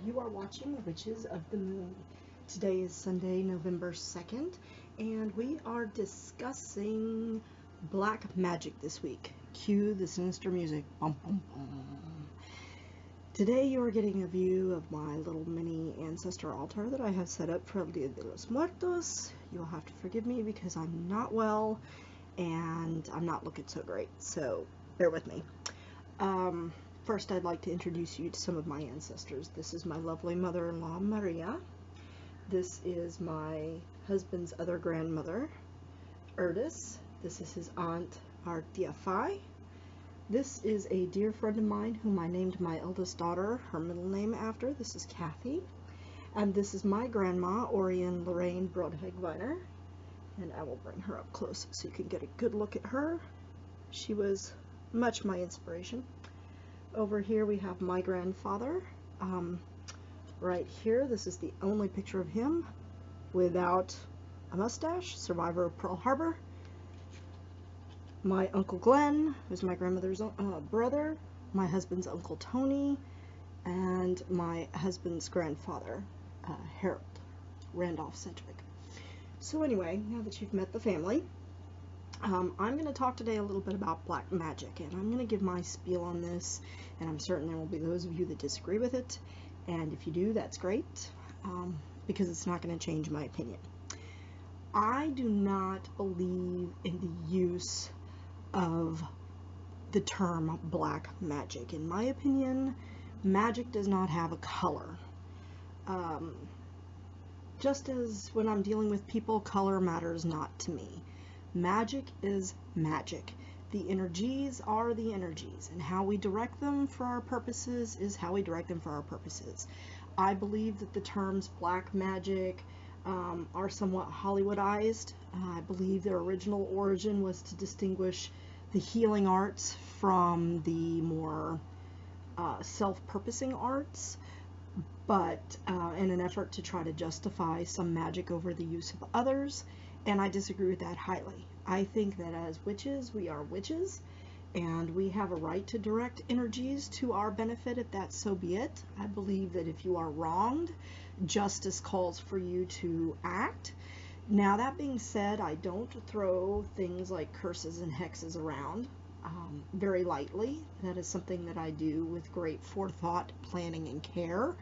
You are watching Witches of the Moon. Today is Sunday, November 2nd, and we are discussing Black Magic this week. Cue the sinister music. Bum, bum, bum. Today you are getting a view of my little mini ancestor altar that I have set up for El Dia de los Muertos. You'll have to forgive me because I'm not well and I'm not looking so great, so bear with me. First, I'd like to introduce you to some of my ancestors. This is my lovely mother-in-law, Maria. This is my husband's other grandmother, Erdis. This is his aunt, Artia Fai. This is a dear friend of mine whom I named my eldest daughter her middle name after. This is Kathy. And this is my grandma, Orion Lorraine Brodhegweiner. And I will bring her up close so you can get a good look at her. She was much my inspiration. Over here we have my grandfather. Right here, this is the only picture of him without a mustache, survivor of Pearl Harbor. My Uncle Glenn, who's my grandmother's brother, my husband's Uncle Tony, and my husband's grandfather, Harold Randolph Sedgwick. So anyway, now that you've met the family, I'm going to talk today a little bit about Black Magic, and I'm going to give my spiel on this, and I'm certain there will be those of you that disagree with it, and if you do, that's great, because it's not going to change my opinion. I do not believe in the use of the term Black Magic. In my opinion, magic does not have a color. Just as when I'm dealing with people, color matters not to me. Magic is magic. The energies are the energies, and how we direct them for our purposes is how we direct them for our purposes. I believe that the terms Black Magic are somewhat Hollywoodized. I believe their original origin was to distinguish the healing arts from the more self-purposing arts, but in an effort to try to justify some magic over the use of others. And I disagree with that highly. I think that as witches, we are witches, and we have a right to direct energies to our benefit if that so be it. I believe that if you are wronged, justice calls for you to act. Now, that being said, I don't throw things like curses and hexes around very lightly. That is something that I do with great forethought, planning, and care,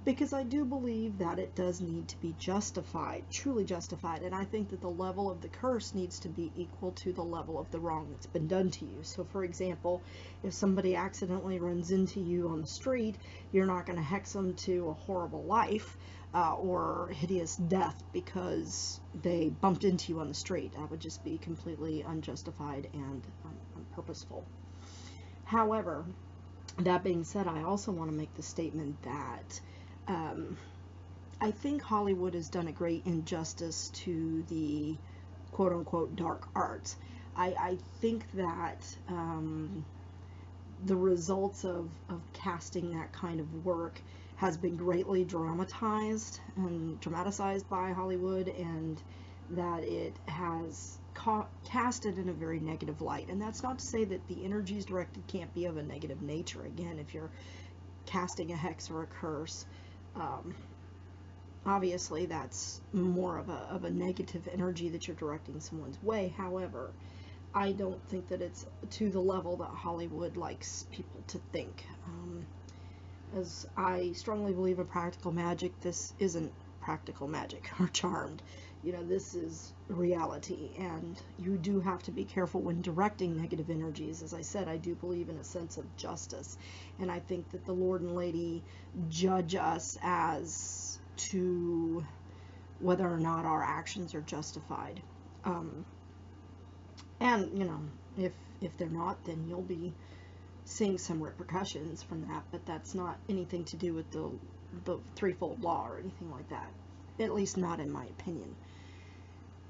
because I do believe that it does need to be justified, truly justified, and I think that the level of the curse needs to be equal to the level of the wrong that's been done to you. So for example, if somebody accidentally runs into you on the street, you're not going to hex them to a horrible life or hideous death because they bumped into you on the street. That would just be completely unjustified and unpurposeful. However, that being said, I also want to make the statement that I think Hollywood has done a great injustice to the quote-unquote dark arts. I think that the results of casting that kind of work has been greatly dramatized and dramatized by Hollywood, and that it has casted in a very negative light. And that's not to say that the energies directed can't be of a negative nature. Again, if you're casting a hex or a curse, obviously that's more of a negative energy that you're directing someone's way. However, I don't think that it's to the level that Hollywood likes people to think. As I strongly believe in practical magic, this isn't practical magic or charmed. You know, this is reality, and you do have to be careful when directing negative energies. As I said, I do believe in a sense of justice, and I think that the Lord and Lady judge us as to whether or not our actions are justified. And, you know, if they're not, then you'll be seeing some repercussions from that, but that's not anything to do with the threefold law or anything like that. At least not in my opinion.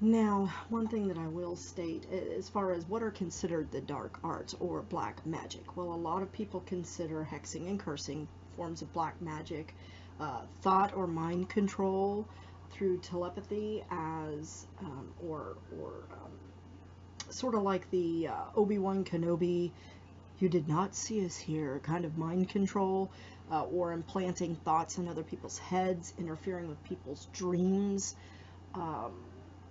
Now, one thing that I will state as far as what are considered the dark arts or black magic. Well, a lot of people consider hexing and cursing forms of black magic, thought or mind control through telepathy as, sort of like the Obi-Wan Kenobi you did not see us here, kind of mind control, or implanting thoughts in other people's heads, interfering with people's dreams.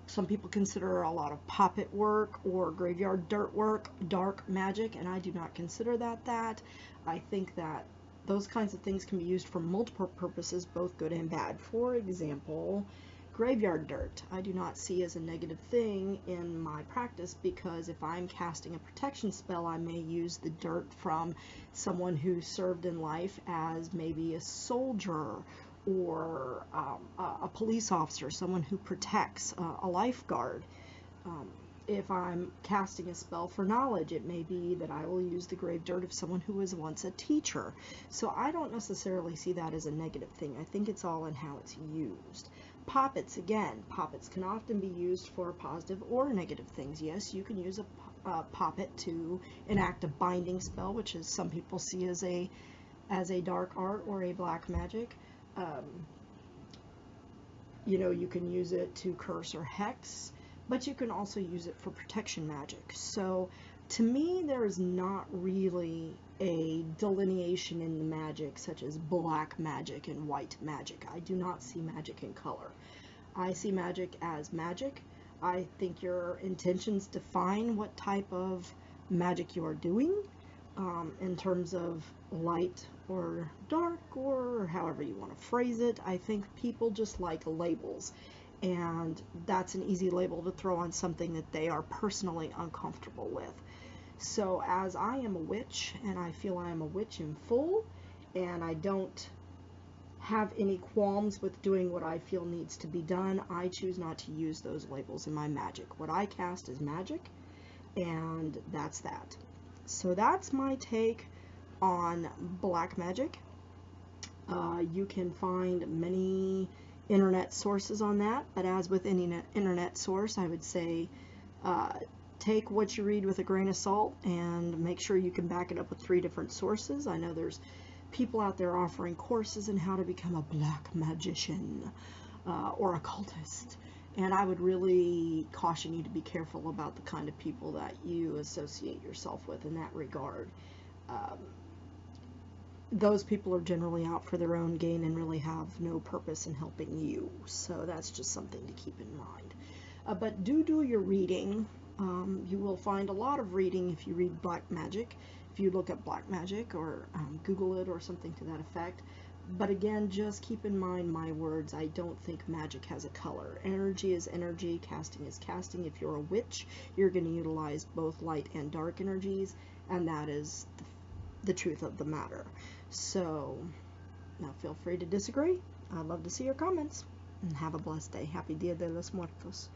Some people consider a lot of puppet work or graveyard dirt work dark magic, and I do not consider that. I think that those kinds of things can be used for multiple purposes, both good and bad. For example, graveyard dirt I do not see as a negative thing in my practice, because if I'm casting a protection spell, I may use the dirt from someone who served in life as maybe a soldier or a police officer, someone who protects, a lifeguard. If I'm casting a spell for knowledge, it may be that I will use the grave dirt of someone who was once a teacher. So I don't necessarily see that as a negative thing. I think it's all in how it's used. Poppets, again, poppets can often be used for positive or negative things. Yes, you can use a poppet to enact a binding spell, which is some people see as a dark art or a black magic. You know, you can use it to curse or hex, but you can also use it for protection magic. So to me, there is not really a delineation in the magic such as black magic and white magic. I do not see magic in color. I see magic as magic. I think your intentions define what type of magic you are doing, in terms of light or dark, or however you want to phrase it. I think people just like labels, and that's an easy label to throw on something that they are personally uncomfortable with. So as I am a witch, and I feel I am a witch in full, and I don't have any qualms with doing what I feel needs to be done, I choose not to use those labels in my magic. What I cast is magic, and that's that. So that's my take on black magic. You can find many internet sources on that, but as with any internet source, I would say take what you read with a grain of salt and make sure you can back it up with 3 different sources. I know there's people out there offering courses in how to become a black magician or occultist, and I would really caution you to be careful about the kind of people that you associate yourself with in that regard. Those people are generally out for their own gain and really have no purpose in helping you. So that's just something to keep in mind. But do your reading. You will find a lot of reading if you read Black Magick, if you look up Black Magick or Google it or something to that effect. But again, just keep in mind my words. I don't think magic has a color. Energy is energy, casting is casting. If you're a witch, you're going to utilize both light and dark energies, and that is the truth of the matter. So now feel free to disagree. I'd love to see your comments, and have a blessed day. Happy Dia de los Muertos.